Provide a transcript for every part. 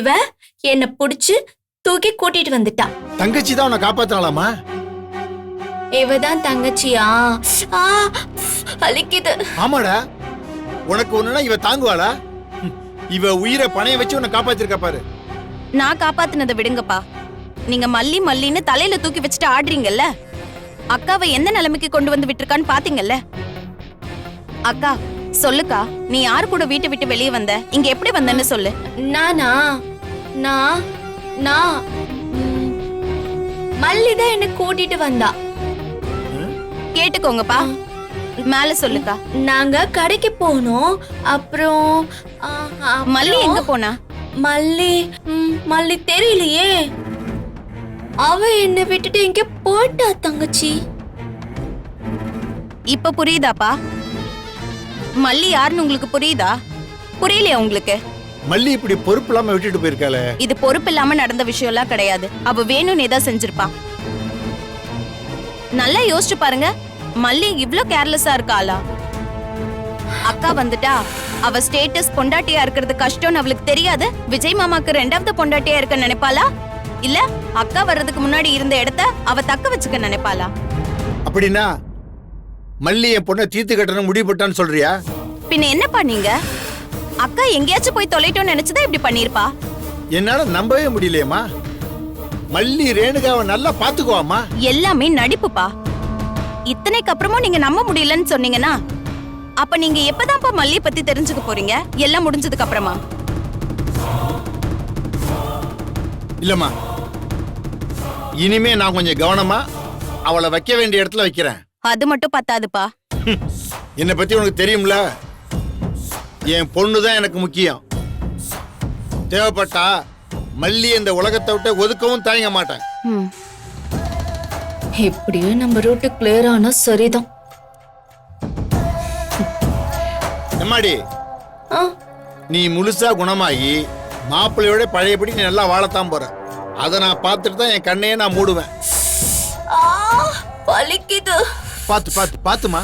இவ என்ன புடிச்சு தூக்கி கூட்டிட்டு வந்துட்டா. தங்கச்சி தான் உன்னை காப்பாத்தினாலாமா? இவதான் தங்கச்சியா? அலிக்குது. ஆமாடா, உனக்கு ஒண்ணுனா இவ தாங்குவாளா? இவ உயிரை பணைய வச்சு உன்னை காப்பாத்திருக்கா பாரு. நான் காப்பாத்தினதை விடுங்கப்பா. நீங்க மல்லி மல்லின்னு தலையில தூக்கி வச்சுட்டு ஆடுறீங்கல்ல, அக்காவை எந்த நிலைமைக்கு கொண்டு வந்து விட்டுருக்கான்னு பாத்தீங்கல்ல? அக்கா சொல்லுக்கா, நீ யாரு கூட வீட்டை விட்டு வெளியே வந்த, இங்க எப்படி வந்தன்னு சொல்லு. நானா? நான் நான் மல்லிதான் என்ன கூட்டிட்டு வந்தா. கேட்டுக்கோங்கப்பா, மேல சொல்லுக்கா. நாங்க கடைக்கு போனோம். அப்புறம் மல்லி எங்க போனா? மல்லி தெரியலையே. அவ என்ன விட்டுட்டு எங்க போட்டா தங்கச்சி. இப்ப புரியுதாப்பா? மல்லி யாருன்னு உங்களுக்கு புரியுதா? புரியலையா உங்களுக்கு? மல்லி இப்படி பொறுப்பு இல்லாம விட்டுட்டு போயிருக்காளே. இது பொறுப்பு இல்லாம நடந்த விஷயம் எல்லாம் கிடையாது. அவ வேணும்னு ஏதாவது செஞ்சிருப்பா. நல்லா யோசிச்சு பாருங்க, மல்லி இவ்ளோ கேர்லெஸ்ஸா இருக்காளா? அக்கா வந்துட்டா அவ ஸ்டேட்டஸ் பொண்டாட்டியா இருக்கிறது கஷ்டம்னு அவளுக்கு தெரியாது. விஜய் மாமாக்கு ரெண்டாவது பொண்டாட்டியா இருக்க நினைப்பாளா? இல்ல அக்கா வர்றதுக்கு முன்னாடி இருந்த இடத்த அவ தக்க வச்சுக்க நினைப்பாளா? அப்படின்னா மல்லி என் பொண்ணை தீர்த்து கட்டணும் முடிவு போட்டான்னு சொல்றியா? பின்ன என்னப்பா நீங்க? அக்கா எங்கேயாச்சும் போய் தொலைட்டோன்னு நினைச்சுதான் இப்படி பண்ணிருப்பா. என்னால நம்பவே முடியலையேம்மா. மல்லி ரேணுகாவை நல்லா பாத்துக்குவாமா. எல்லாமே நடிப்புப்பா. இத்தனைக்கு அப்புறமும் நீங்க நம்ப முடியலன்னு சொன்னீங்கன்னா அப்ப நீங்க எப்பதான்ப்பா மல்லியை பத்தி தெரிஞ்சுக்க போறீங்க? எல்லாம் முடிஞ்சதுக்கு அப்புறமா? இல்லம்மா, இனிமே நான் கொஞ்சம் கவனமா அவளை வைக்க வேண்டிய இடத்துல வைக்கிறேன். அது மட்டும் பத்தாதுப்பா. என்னை பத்தி உனக்கு தெரியும்ல, என் பொண்ணுதான் எனக்கு முக்கியம். தேவைப்பட்டா மல்லி இந்த உலகத்தை விட்டு ஒதுக்கவும் தயங்க மாட்டேன். எப்படியும் நம்ம ரூட்டு கிளியர் ஆனா சரிதான். எம்மாடி, நீ முழுசா குணமாகி மாப்பிள்ளையோட பழையபடி நீ நல்லா வாழத்தான் போற. அதை நான் பார்த்துட்டு தான் என் கண்ணையே நான் மூடுவேன். வலிக்குது. பாத்து பாத்து பாத்துமா.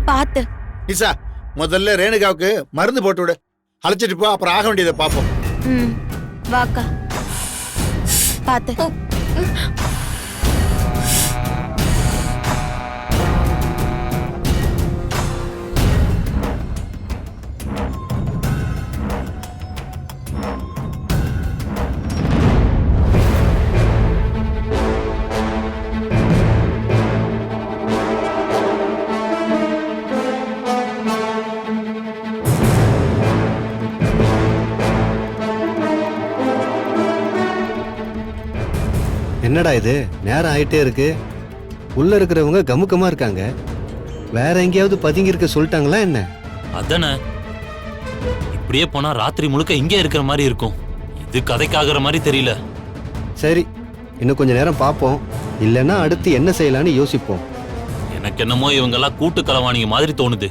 பாத்து நிசா, முதல்ல ரேணுகாவுக்கு மருந்து போட்டு விடு. அழைச்சிட்டு போ, அப்புறம் ஆக வேண்டியதை பார்ப்போம். வாக்கா. பாத்து. என்னடா இது, நேரம் ஆயிட்டே இருக்கு. உள்ள இருக்கிறவங்க கமுக்கமா இருக்காங்க. வேற எங்கேயாவது பதுங்கி இருக்க சொல்லிட்டாங்களா என்ன? அதானே, இப்படியே போனா ராத்திரி முழுக்க இங்கே இருக்கிற மாதிரி இருக்கும். இது கதைக்காகிற மாதிரி தெரியல. சரி, இன்னும் கொஞ்ச நேரம் பார்ப்போம். இல்லைன்னா அடுத்து என்ன செய்யலான்னு யோசிப்போம். எனக்கு என்னமோ இவங்கெல்லாம் கூட்டு களவாணிங்க மாதிரி தோணுது.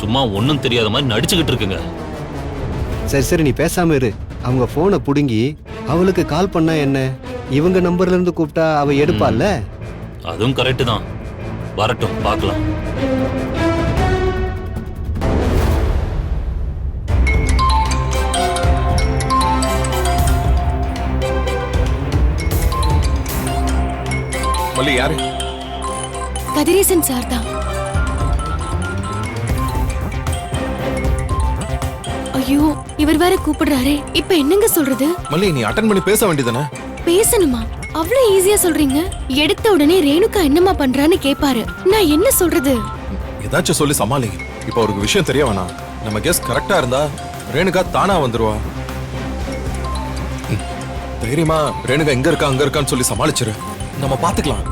சும்மா ஒன்னும் தெரியாத மாதிரி நடிச்சுக்கிட்டு இருக்குங்க. சரி சரி, நீ பேசாம இரு. அவங்க போனை புடுங்கி அவளுக்கு கால் பண்ணா என்ன? இவங்க நம்பர்ல இருந்து கூப்பிட்டா அவ எடுப்பால. அதுவும் கரெக்ட் தான். வரட்டும், பார்க்கலாம். மல்லி யாரு? கதிரேசன் சார் தான். ஐயோ, இவர் வேற கூப்பிடுறாரே. இப்ப என்னங்க சொல்றது? மல்லி, நீ அட்டெண்ட் பண்ணி பேச வேண்டியதானே? பேசணுமா? அவ்வளவு ஈஸியா சொல்றீங்க? எடுத்த உடனே ரேணுகா என்னமா பண்றான்னு கேட்பாரு. நான் என்ன சொல்றது? ஏதாச்சும் சொல்லி சமாளிங்க. இப்ப அவருக்கு விஷயம் தெரிய வேணாம். நம்ம கெஸ் கரெக்டா இருந்தா ரேணுகா தானா வந்துருவா. தைரியமா ரேணுகா எங்க இருக்கா அங்க இருக்கான்னு சொல்லி சமாளிச்சிரு. நம்ம பாத்துக்கலாம்.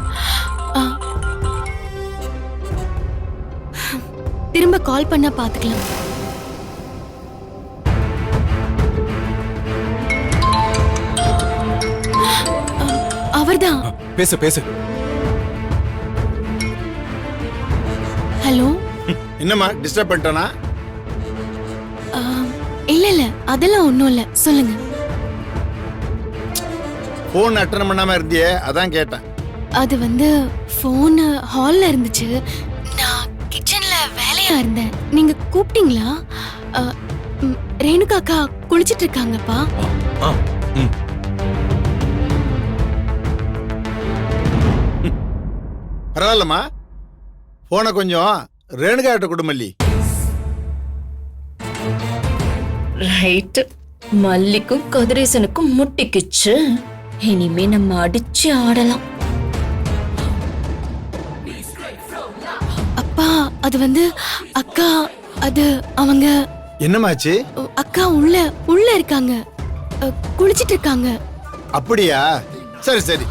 திரும்ப கால் பண்ணா பாத்துக்கலாம். அவர்தான். பேசு பேசு. ஹலோ. என்னம்மா, டிஸ்டர்ப் பண்ணிட்டேனா? இல்ல இல்ல, அதெல்லாம் ஒண்ணும் இல்ல, சொல்லுங்க. போன் அட்டெண்ட் பண்ணாம இருந்தியே, அதான் கேட்டேன். அது வந்து போன் ஹால்ல இருந்துச்சு. நான் கிச்சன்ல வேலையா இருந்தேன். நீங்க கூப்பிட்டீங்களா? ரேணுகா அக்கா குளிச்சிட்டு இருக்காங்கப்பா. ஆ ம் பரவாயில்லம்மா, போன கொஞ்சம் ரேணுகா கிட்ட கொடு மல்லி. ரைட். மல்லிக்கும் கதிரேசனுக்கும் முட்டிக்குச்சு. இனிமே நம்ம அடிச்சு ஆடலாம். அப்பா அது வந்து அக்கா அது அவங்க என்னமாச்சு? அக்கா உள்ள இருக்காங்க, குளிச்சிட்டு இருக்காங்க. அப்படியா? சரி சரி,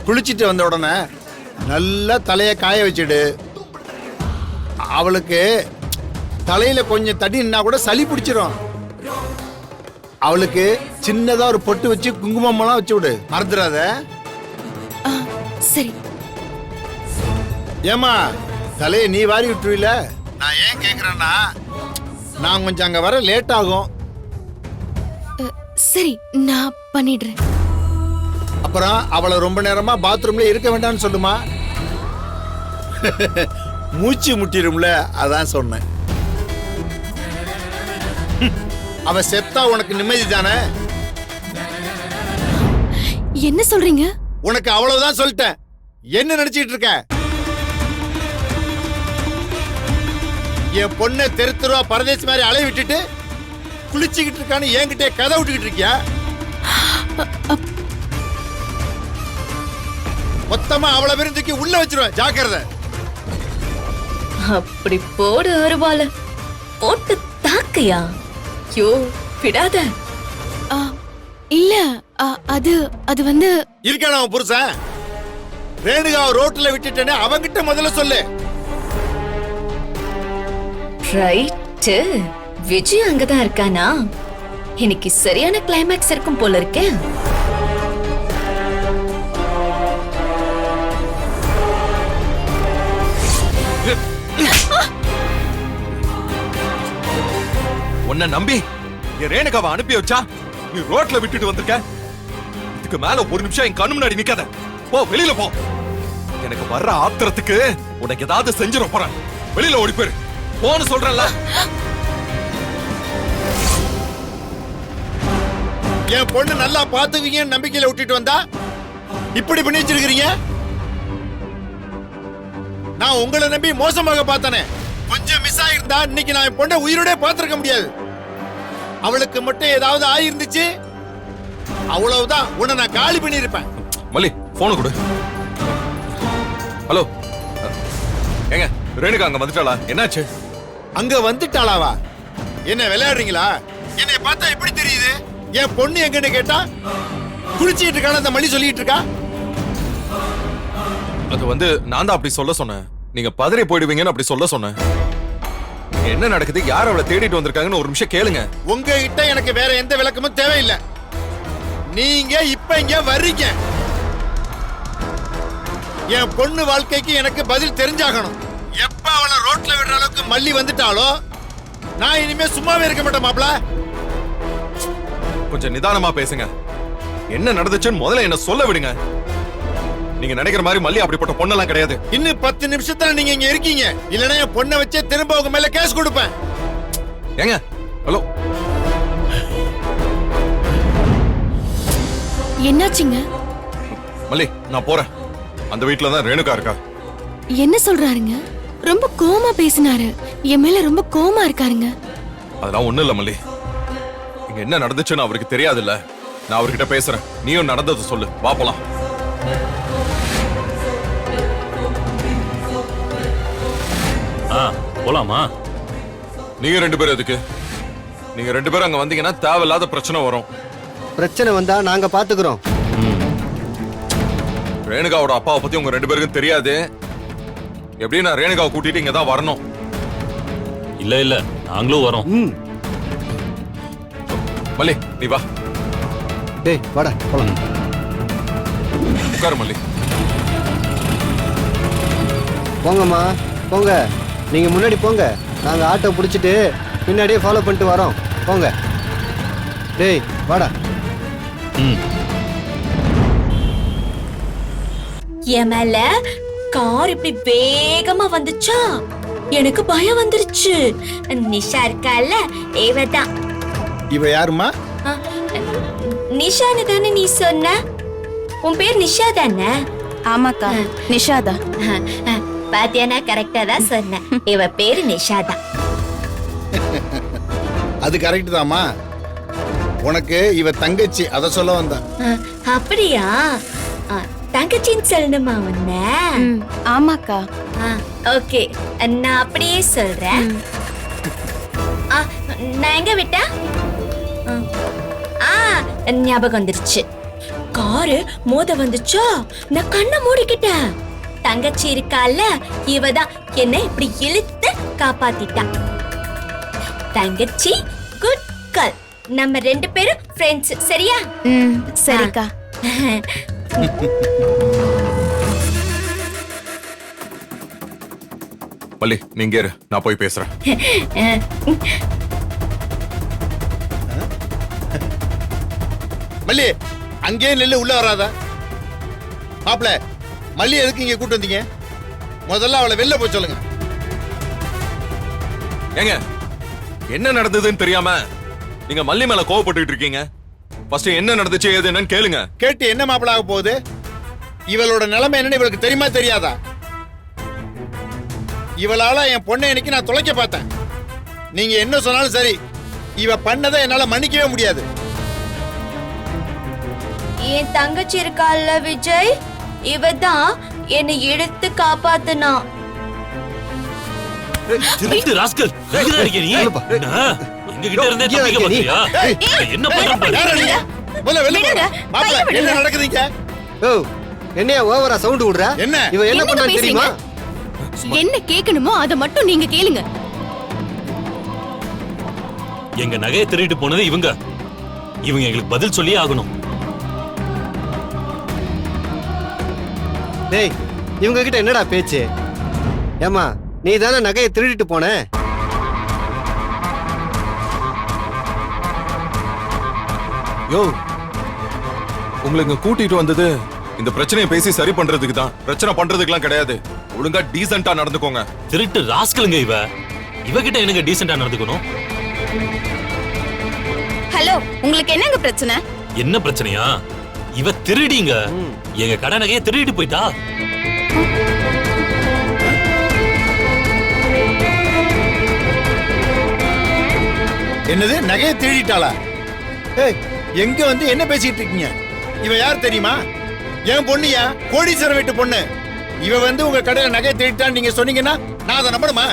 குளிச்சிட்டு வந்த உடனே நல்லா தலைய காய வச்சிடு. அவளுக்கு தலையில கொஞ்சம் தடின்னா கூட சளி பிடிச்சிரும். அவளுக்கு சின்னதா ஒரு பொட்டு வச்சு குங்குமம்லாம் வச்சு விடு, மறந்துடாத. ஆ, சரி. ஏமா தலையை நீ வாரி விட்டுருவில? நான் ஏன் கேக்குறேன்னா, நான் கொஞ்சம் அங்க வர லேட் ஆகும். சரி, நான் பண்ணிடுறேன். அப்புறம் அவளை ரொம்ப நேரமா பாத்ரூம்ல இருக்க வேண்டாம்னு சொல்லுமா. மூச்சு முட்டிரும்ல, அதான் சொன்னேன். அவ செத்தா உனக்கு நிம்மதி தானே? என்ன சொல்றீங்க? உனக்கு அவ்வளவுதான் சொல்லிட்டேன். என்ன நினைச்சிட்டு இருக்க? என் பொண்ணை தெரு தெருவா பரதேசி மாதிரி அலைய விட்டுட்டு குளிச்சுக்கிட்டு இருக்கான்னு என்கிட்ட கதை விட்டுக்கிட்டு இருக்கியா? மொத்தமா அவளை விருந்துக்கு உள்ள வச்சிருவேன், ஜாக்கிரதை. அப்படி போடு அருவால போட்டு தாக்கையா? யோ விடாத. ஆ, இல்ல அது வந்து இருக்கான அவன் புருஷன். ரேணுகாவை ரோட்ல விட்டுட்டேன்னு அவங்கிட்ட முதல்ல சொல்லு. ரைட். விஜய் அங்கதான் இருக்கானா? இன்னைக்கு சரியான கிளைமேக்ஸ் இருக்கும் போல இருக்கே. உன்னை நம்பி என் ரேணுகாவை அனுப்பி வச்சா நீ ரோட்ல விட்டுட்டு வந்திருக்க. இதுக்கு மேல ஒரு நிமிஷம் என் கண்ணு முன்னாடி நிக்காத. போ, வெளியில போ. எனக்கு வர்ற ஆத்திரத்துக்கு உனக்கு ஏதாவது செஞ்சிட போறேன். வெளியில ஓடி போயிரு. போன்னு சொல்றேன்ல. என் பொண்ணு நல்லா பாத்துக்குவீங்கன்னு நம்பிக்கையில விட்டுட்டு வந்தா இப்படி பண்ணி வச்சிருக்கீங்க. நான் உங்களை நம்பி மோசமாக பார்த்தனே. கொஞ்சம் மிஸ் ஆயிருந்தா இன்னைக்கு நான் என் பொண்ணை உயிரோட பார்த்திருக்க முடியாது. அவளுக்கு மட்டும் ஏதாவது ஆயிருந்துச்சு, அவ்வளவுதான், உன்னை நான் காலி பண்ணிருப்பேன். மல்லி, போன கொடு. ஹலோ, ஏங்க ரேணுகா அங்க வந்துட்டாளா? என்னாச்சு? அங்க வந்துட்டாளாவா? என்ன விளையாடுறீங்களா? என்னை பார்த்தா எப்படி தெரியுது? என் பொண்ணு எங்கன்னு கேட்டா குளிச்சிட்டு இருக்கான அந்த மல்லி சொல்லிட்டு இருக்கா. அது வந்து நான் தான் அப்படி சொல்ல சொன்னேன். நீங்க பதறி போயிடுவீங்கன்னு அப்படி சொல்ல சொன்னேன். என்ன நடக்குது, யார் அவளை தேடிட்டு வந்திருக்காங்கன்னு ஒரு நிமிஷம் கேளுங்க. உங்ககிட்ட எனக்கு வேற எந்த விளக்கமும் தேவையில்லை. நீங்க இப்ப இங்க வர்றீங்க. என் பொண்ணு வாழ்க்கைக்கு எனக்கு பதில் தெரிஞ்சாகணும். எப்ப அவளை ரோட்ல விடுற அளவுக்கு மல்லி வந்துட்டாலோ நான் இனிமே சும்மாவே இருக்க மாட்டேன். மாப்ள, கொஞ்சம் நிதானமா பேசுங்க. என்ன நடந்துச்சுன்னு முதல்ல என்ன சொல்ல விடுங்க. நீங்க நினைக்கிற மாதிரி மல்லி அப்படிப்பட்ட பொண்ணெல்லாம் கிடையாது. இன்னும் 10 நிமிஷத்துல நீங்க இங்க இருக்கீங்க. இல்லனா என் பொண்ணை வச்சே திரும்ப உங்க மேல கேஸ் கொடுப்பேன். ஏங்க, ஹலோ. என்னாச்சுங்க? மல்லி, நான் போறேன். அந்த வீட்டுல தான் ரேணுகா இருக்கா. என்ன சொல்றாருங்க? ரொம்ப கோமா பேசினாரு. என் மேல ரொம்ப கோமா இருக்காருங்க. அதெல்லாம் ஒண்ணும் இல்ல மல்லி. இங்க என்ன நடந்துச்சுன்னு அவருக்கு தெரியாதுல்ல. நான் அவர்கிட்ட பேசுறேன். நீயும் நடந்ததை சொல்லு. வா போலாம். போலாமா? நீங்க 2 பேரும் எதுக்கு? நீங்க 2 பேரும் அங்க வந்தீங்கன்னா தேவையில்லாத பிரச்சனை வரும். பிரச்சனை வந்தா நாங்க பாத்துக்கிறோம். ரேணுகாவோட அப்பாவை பத்தி உங்க 2 பேருக்கும் தெரியாது. எப்படி நான் ரேணுகாவை கூட்டிட்டு இங்க தான் வரணும். இல்ல இல்ல, நாங்களும் வரோம். மல்லி, நீ வா. டேய் வாடா போலாம். உட்காரு மல்லி. போங்கம்மா போங்க, நீங்க முன்னாடி போங்க. நாங்க ஆட்டோ பிடிச்சிட்டு பின்னாடியே ஃபாலோ பண்ணிட்டு வரோம். போங்க. டேய் வாடா. என் மேல கார் இப்படி வேகமா வந்துச்சா எனக்கு பயம் வந்துருச்சு. நிஷா இருக்கால, இவதான். இவ யாருமா? நிஷான்னு தானே நீ சொன்ன? உன் பேர் நிஷா தானே? ஆமாக்கா, நிஷாதா. பாத்தியா, நான் கரெக்டா தான் சொன்னேன். இவ பேரு நிஷாதான். அது கரெக்ட் தாம்மா. உனக்கு இவ தங்கச்சி, அத சொல்ல வந்தேன். அப்படியா? தங்கச்சின்னு சொல்லணுமா உன்ன? ஆமாக்கா. ஓகே, நான் அப்படியே சொல்றேன். நான் எங்க விட்டா? ஞாபகம் வந்துருச்சு. காரு மோத வந்துச்சா, நான் கண்ணை மூடிக்கிட்டேன். தங்கச்சி இருக்கால, இவதான் என்ன இப்படி இழுத்து காப்பாத்திட்டா. தங்கச்சி குட் கேர்ள். நம்ம 2 பேரும் ஃப்ரெண்ட்ஸ், சரியா? சரிக்கா. மல்லி நீங்க இரு, நான் போய் பேசுறேன். மல்லி அங்கேயே நெல்லு, உள்ள வராதா? மாப்பிள, மல்லி எதுக்கு இங்க கூட்டு வந்தீங்க? முதல்ல அவளை வெளில போய் சொல்லுங்க. ஏங்க, என்ன நடந்ததுன்னு தெரியாம நீங்க மல்லி மேல கோவப்பட்டுட்டு இருக்கீங்க. ஃபர்ஸ்ட் என்ன நடந்துச்சு ஏது என்னன்னு கேளுங்க. கேட்டு என்ன மாப்பிள ஆக போகுது? இவளோட நிலைமை என்னன்னு இவளுக்கு தெரியுமா தெரியாதா? இவளால என் பொண்ணை இன்னைக்கு நான் தொலைக்க பார்த்தேன். நீங்க என்ன சொன்னாலும் சரி, இவ பண்ணதை என்னால மன்னிக்கவே முடியாது. என் தங்கச்சி இருக்கால விஜய், இவதான் என்னை இழுத்து காப்பாத்துனா. திருட்டு ராஸ்கல், எங்கடா இருக்க நீ? எங்க கிட்ட இருந்தே தப்பிக்க பாத்தியா? என்ன பண்ற பாரு. யாரா நீங்க? முதல்ல வெளில போங்க. மாப்பிள, என்ன நடக்குதுங்க? ஓ, என்னையா ஓவரா சவுண்ட் விடுற? என்ன? இவ என்ன என்னங்க பண்ணா தெரியுமா? என்ன கேட்கணுமோ அதை மட்டும் நீங்க கேளுங்க. எங்க நகையை திருடிட்டு போனது இவங்க. இவங்க எங்களுக்கு பதில் சொல்லியே ஆகணும். டேய், இவங்க கிட்ட என்னடா பேச்சு? ஏமா, நீ தானே நகையை திருடிட்டு போன? யோ, உங்களை இங்க கூட்டிட்டு வந்தது இந்த பிரச்சனையை பேசி சரி பண்றதுக்கு தான். பிரச்சனை பண்றதுக்குலாம் கிடையாது. ஒழுங்கா டீசென்ட்டா நடந்துக்கோங்க. திருட்டு ராஸ்கலுங்க இவ. இவகிட்ட என்னங்க டீசென்ட்டா நடந்துக்கணும்? ஹலோ, உங்களுக்கு என்னங்க பிரச்சனை? என்ன பிரச்சனையா? இவ திருடிங்க. எங்க கடை நகையை திருடிட்டு போயிட்டா. என்னது, நகையை திருடிட்டாளா? ஏய், எங்க வந்து என்ன பேசிட்டு இருக்கீங்க? இவ யார் தெரியுமா? என் பொண்ணுயா, கோடீஸ்வரன் வீட்டு பொண்ணு. இவ வந்து உங்க கடையில நகையை திருடிட்டான்னு நீங்க சொன்னீங்கன்னா நான் அதை நம்பணுமா?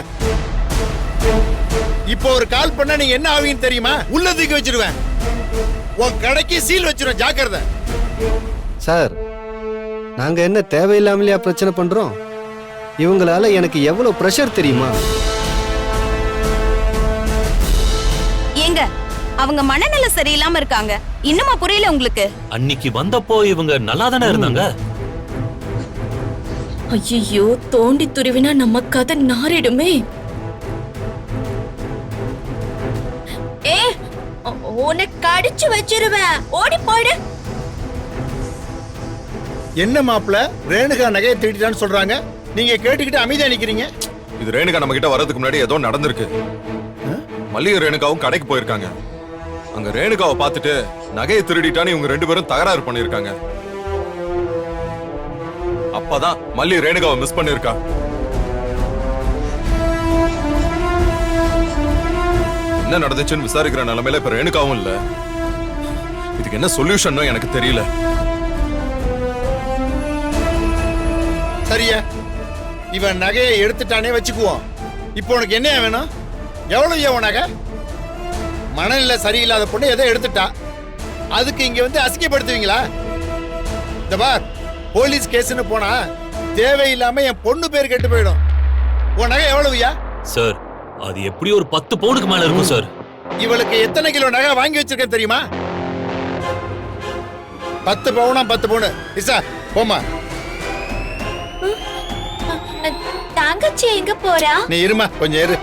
இப்போ ஒரு கால் பண்ணா நீங்க என்ன ஆவீங்கன்னு தெரியுமா? உள்ள தூக்கி வச்சிருவேன். உன் கடைக்கு சீல் வச்சிருவேன், ஜாக்கிரதை. சார், நாங்க என்ன தேவையில்லாமலையா பிரச்சனை பண்றோம்? இவங்களால எனக்கு எவ்வளவு பிரஷர் தெரியுமா? ஏங்க, அவங்க மனநல சரியில்லாம இருக்காங்க. இன்னுமா புரியல உங்களுக்கு? அன்னைக்கு வந்தப்போ இவங்க நல்லா தானே இருந்தாங்க. ஐயோ, தோண்டி துருவினா நம்ம கதை நாரிடுமே. ஏ, உனக்கு அடிச்சு வச்சிருவேன், ஓடி போயிடு. என்ன மாப்பிள, ரேணுகா நகையை திருடிட்டான்னு சொல்றாங்க, நீங்க கேட்டுக்கிட்டு அமைதியா நிக்கிறீங்க. இது ரேணுகா நம்ம கிட்ட வரதுக்கு முன்னாடி ஏதோ நடந்திருக்கு. மல்லிகை ரேணுகாவும் கடைக்கு போயிருக்காங்க. அங்க ரேணுகாவை பார்த்துட்டு நகையை திருடிட்டான்னு இவங்க 2 பேரும் தகராறு பண்ணிருக்காங்க. அப்பதான் மல்லி ரேணுகாவை மிஸ் பண்ணிருக்கா. என்ன நடந்துச்சுன்னு விசாரிக்கிற நிலைமையில இப்ப ரேணுகாவும் இல்ல. இதுக்கு என்ன சொல்யூஷன் எனக்கு தெரியல. சரியா, இவன் நகையை எடுத்துட்டானே வச்சுக்குவோம். இப்போ உனக்கு என்ன வேணும்? எவ்வளவு உன் நகை? மனநிலை சரியில்லாத பொண்ணு எதை எடுத்துட்டா, அதுக்கு இங்க வந்து அசிங்கப்படுத்துவீங்களா? இந்த பார், போலீஸ் கேஸ்னு போனா தேவையில்லாம என் பொண்ணு பேர் கெட்டு போயிடும். உன் நகை எவ்வளவுயா? சார், அது எப்படி ஒரு 10 பவுனுக்கு மேல இருக்கும் சார். இவளுக்கு எத்தனை கிலோ நகை வாங்கி வச்சிருக்கேன் தெரியுமா? 10 பவுனா 10 பவுனு. இசா, போமா. தங்கச்சி எங்க போறா? நீ இருமா, கொஞ்சம் இரு.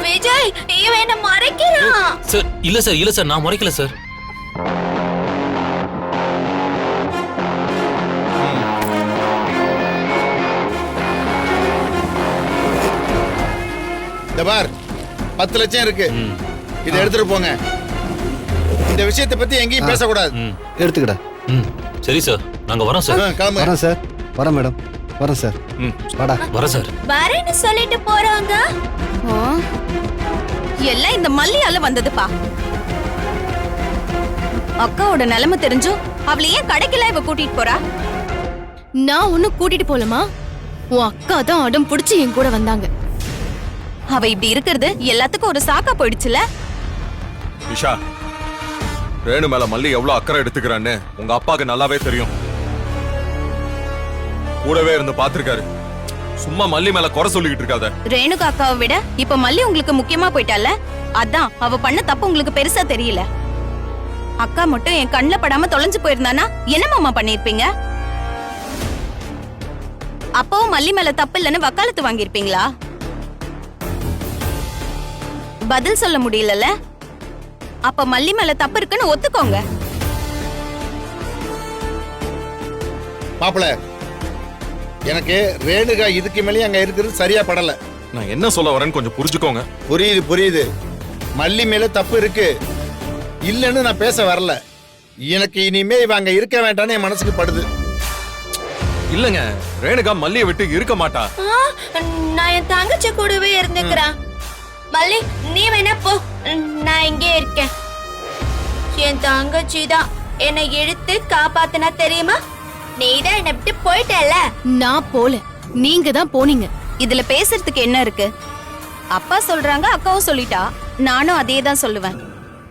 விஜய், இவன் என்ன மறைக்கிறான். சார், இல்ல சார், இல்ல சார், நான் முறைக்கல சார். இந்த பார் 10 லட்சம் இருக்கு, ம். இதை எடுத்துட்டு போங்க. இந்த விஷயத்தை பத்தி எங்கேயும் பேசக்கூடாது. ம். எடுத்துக்கடா. ம். சரி சார், நாங்க வரோம் சார். கிளம்புங்க. வரேன் சார், வரேன் மேடம், வரேன் சார். ம். வாடா. வரேன் சார். வரேன்னு சொல்லிட்டு போறாங்க. ஆ, எல்லாம் இந்த மல்லியால வந்ததுப்பா. அக்காவோட நிலைமை தெரிஞ்சும் அவளை ஏன் கடைக்கெல்லாம் இவ கூட்டிட்டு போறா? நான் ஒன்னும் கூட்டிட்டு போலமா, உன் அக்கா தான் அடம் பிடிச்சு என் கூட வந்தாங்க. அவ இப்படி இருக்கிறது எல்லாத்துக்கும் ஒரு சாக்கா போயிடுச்சுல. நிஷா, ரேணு மேல மல்லி எவ்வளவு அக்கறை எடுத்துக்கிறான்னு உங்க அப்பாக்கு நல்லாவே தெரியும். கூடவே இருந்து பாத்துருக்காரு. சும்மா மல்லி மேல குறை சொல்லிக்கிட்டு இருக்காத. ரேணுகா அக்காவை விட இப்ப மல்லி உங்களுக்கு முக்கியமா போயிட்டால. அதான் அவ பண்ண தப்பு உங்களுக்கு பெருசா தெரியல. அக்கா மட்டும் என் கண்ணுல படாம தொலைஞ்சு போயிருந்தானா என்ன மாமா பண்ணிருப்பீங்க? அப்பவும் மல்லி மேல தப்பு இல்லைன்னு வக்காலத்து வாங்கிருப்பீங்களா? பதில் சொல்ல முடியலல்ல. அப்ப மல்லி மேல தப்பு இருக்குன்னு ஒத்துக்கோங்க. மாப்பிள, எனக்கு ரேணுகா இதுக்கு மேலேயே அங்க இருக்கிறது சரியா படல. நான் என்ன சொல்ல வரேன்னு கொஞ்சம் புரிஞ்சுக்கோங்க. புரியுது புரியுது, மல்லி மேல தப்பு இருக்கு, இல்லன்னு நான் பேச வரல. எனக்கு இனிமே இவ அங்க இருக்க வேண்டாம்னு என் மனசுக்கு படுது. இல்லங்க, ரேணுகா மல்லியை விட்டு இருக்க மாட்டா. நான் என் தங்கச்சி கூடவே இருந்துக்கிறேன். மல்லி, நீ வேணா போ, நான் இங்கே இருக்கேன். என் தங்கச்சி தான் என்னை இழுத்து காப்பாத்தினா தெரியுமா? நீ தான் என்னை விட்டு போயிட்டல. நான் போல, நீங்க தான் போனீங்க. இதுல பேசுறதுக்கு என்ன இருக்கு? அப்பா சொல்றாங்க, அக்காவும் சொல்லிட்டா. நானும் அதே தான் சொல்லுவேன்.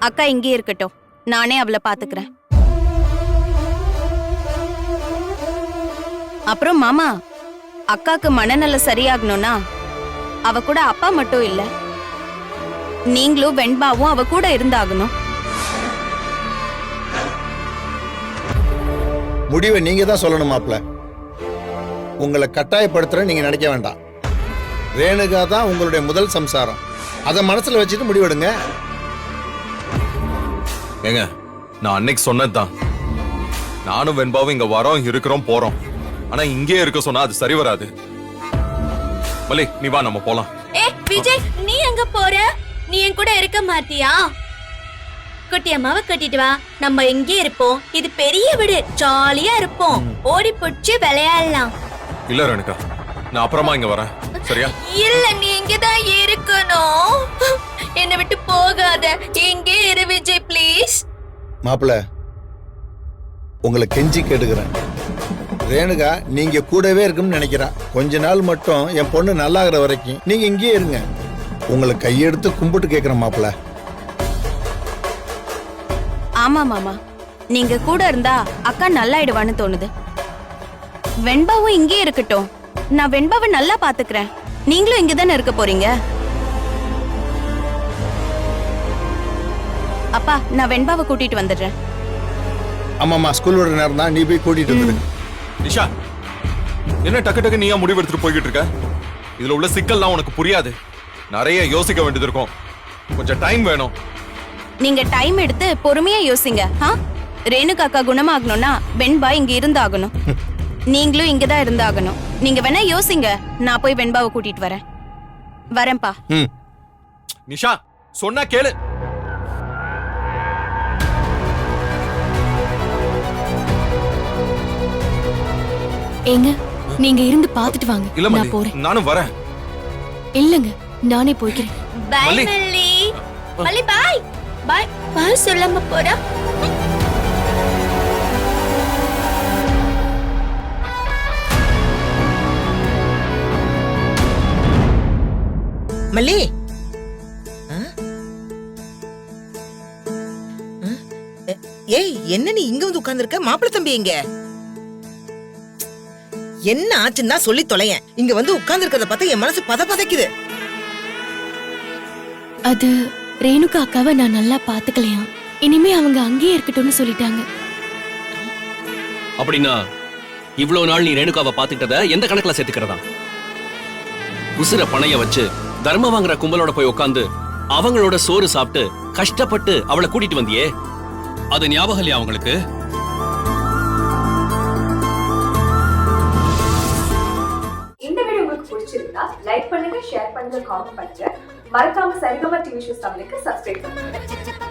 அக்கா இங்கே இருக்கட்டும், நானே அவளை பாத்துக்கிறேன். அப்புறம் மாமா, அக்காக்கு மனநல சரியாகணும்னா அவ கூட அப்பா மட்டும் இல்ல, நீங்களும் வெண்பாவும் அவ கூட இருந்தாகணும். முடிவை நீங்க தான் சொல்லணும் மாப்பிள. உங்களை கட்டாயப்படுத்துற நீங்க நினைக்க வேண்டாம். ரேணுகா தான் உங்களுடைய முதல் சம்சாரம், அதை மனசுல வச்சுட்டு முடிவெடுங்க. ஏங்க, நான் அன்னைக்கு சொன்னதுதான். நானும் வெண்பாவும் இங்க வரோம், இருக்கிறோம், போறோம். ஆனா இங்கே இருக்க சொன்னா அது சரி வராது. மல்லி, நீ வா, நம்ம போலாம். ஏ விஜய், நீ எங்க போற? நீ என் கூட இருக்க மாட்டியா? குட்டி அம்மாவை கட்டிட்டு வா, நம்ம எங்கே இருப்போம். இது பெரிய வீடு, ஜாலியா இருப்போம், ஓடி புடிச்சு விளையாடலாம். இல்ல ரேணுகா, நான் அப்புறமா இங்க வரேன், சரியா? இல்ல, நீ இங்கதான் இருக்கணும். என்னை விட்டு போகாத, இங்கே இரு விஜய் ப்ளீஸ். மாப்பிள, உங்களை கெஞ்சி கேட்டுக்கிறேன். ரேணுகா நீங்க கூடவே இருக்குன்னு நினைக்கிறா. கொஞ்ச நாள் மட்டும் என் பொண்ணு நல்லாகிற வரைக்கும் நீங்க இங்கேயே இருங்க. உங்களை கையெடுத்து கும்பிட்டு கேட்கிறேன் மாப்பிள. ஆமா மாமா, நீங்க கூட இருந்தா அக்கா நல்லாயிடுவான்னு தோணுது. வெண்பாவும் இங்கே இருக்கட்டும், நான் வெண்பாவை நல்லா பாத்துக்கிறேன். நீங்களும் இங்கதானே இருக்க போறீங்க. அப்பா, நான் வெண்பாவை கூட்டிட்டு வந்துடுறேன். ஆமாம்மா, ஸ்கூல் விடுற நேரம் தான், நீ போய் கூட்டிட்டு வந்துரு. நிஷா, என்ன டக்கு டக்கு நீயா முடிவு எடுத்துட்டு போய்கிட்டு இருக்க? இதுல உள்ள சிக்கல்லாம் உனக்கு புரியாது. நிறைய யோசிக்க வேண்டியது இருக்கும். கொஞ்சம் டைம் வேணும். நீங்க டைம் எடுத்து பொறுமையா யோசிங்க. ரேணுகா அக்கா குணமாகணும்னா வெண்பா இங்க இருந்தாகணும். நீங்களும் இங்கதான் இருந்தாகணும். நீங்க வேணா யோசிங்க, நான் போய் வெண்பாவை கூட்டிட்டு வரேன். வரேன்பா. நிஷா, சொன்னா கேளு. ஏங்க, நீங்க இருந்து பாத்துட்டு வாங்க, இல்ல நான் மல்லி, போறேன். நானும் வரேன். இல்லங்க, நானே போய்க்கிறேன். பை மல்லி. மல்லி. மல்லி பாய். பாய். பாய் சொல்லாம போறா. மல்லி, ஏய், என்ன நீ இங்க வந்து உட்கார்ந்திருக்க? மாப்பிள்ளை தம்பி எங்க? என்ன ஆச்சுன்னா சொல்லி தொலையேன். இங்க வந்து உட்கார்ந்திருக்கிறத பார்த்தா என் மனசு பதக்குது. அது ரேணுகா அக்காவை நான் நல்லா பாத்துக்கலையா, இனிமே அவங்க அங்கேயே இருக்கட்டும்னு சொல்லிட்டாங்க. அப்படின்னா இவ்வளவு நாள் நீ ரேணுகாவை பாத்துக்கிட்டத எந்த கணக்குல சேர்த்துக்கிறதா? உசுர பணைய வச்சு தர்மம் வாங்குற கும்பலோட போய் உட்காந்து அவங்களோட சோறு சாப்பிட்டு கஷ்டப்பட்டு அவளை கூட்டிட்டு வந்தியே, அது ஞாபகம் இல்லையா அவங்களுக்கு? இந்த வீடியோ உங்களுக்கு பிடிச்சிருந்தா லைக் பண்ணுங்க, ஷேர் பண்ணுங்க, காமெண்ட் பண்ணுங்க. மறக்காம சரிகமா டிவி ஷோஸ் தமிழுக்கு சப்ஸ்கிரைப் பண்ணுங்க.